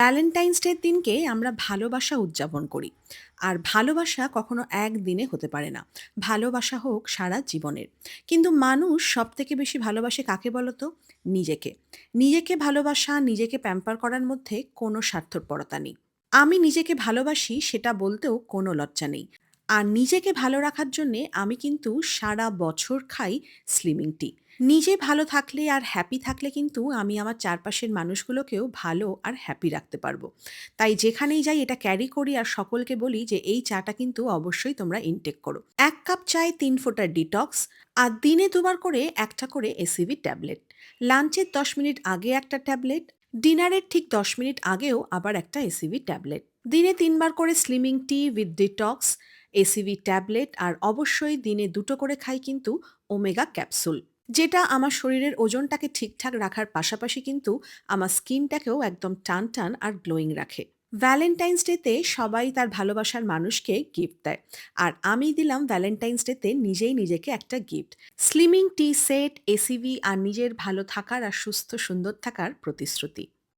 Valentine's ডের দিনকে আমরা ভালোবাসা উদযাপন করি। আর ভালোবাসা কখনো একদিনে হতে পারে না। ভালোবাসা হোক সারা জীবনের। কিন্তু মানুষ সবথেকে বেশি ভালোবাসে কাকে বলো তো? নিজেকে। নিজেকে ভালোবাসা, নিজেকে প্যাম্পার করার মধ্যে কোনো স্বার্থপরতা নেই। আমি নিজেকে ভালোবাসি সেটা বলতেও কোনো লজ্জা নেই। আর নিজেকে ভালো রাখার জন্যে আমি কিন্তু সারা বছর খাই স্লিমিং টি। নিজে ভালো থাকলে আর হ্যাপি থাকলে কিন্তু আমি আমার চারপাশের মানুষগুলোকেও ভালো আর হ্যাপি রাখতে পারবো। তাই যেখানেই যাই এটা ক্যারি করি আর সকলকে বলি যে এই চাটা কিন্তু অবশ্যই তোমরা ইনটেক করো। ১ কাপ চায়ে ৩ ফোঁটা ডিটক্স আর দিনে ২ বার করে একটা করে এসিভি ট্যাবলেট। লাঞ্চের ১০ মিনিট আগে একটা ট্যাবলেট, ডিনারের ঠিক ১০ মিনিট আগেও আবার একটা এসিভি ট্যাবলেট। দিনে ৩ বার করে slimming tea with detox, ACV tablet আর অবশ্যই দিনে ২ টো করে খাই কিন্তু ওমেগা ক্যাপসুল। যেটা আমার শরীরের ওজনটাকে ঠিকঠাক রাখার পাশাপাশি কিন্তু আমার স্কিনটাকেও একদম টান আর গ্লোয়িং রাখে। ভ্যালেন্টাইন্স ডেতে সবাই তার ভালোবাসার মানুষকে গিফট দেয়। আর আমি দিলাম ভ্যালেন্টাইন্স ডেতে নিজেই নিজেকে একটা গিফট। স্লিমিং টি সেট, এসিভি আর নিজের ভালো থাকার আর সুস্থ সুন্দর থাকার প্রতিশ্রুতি।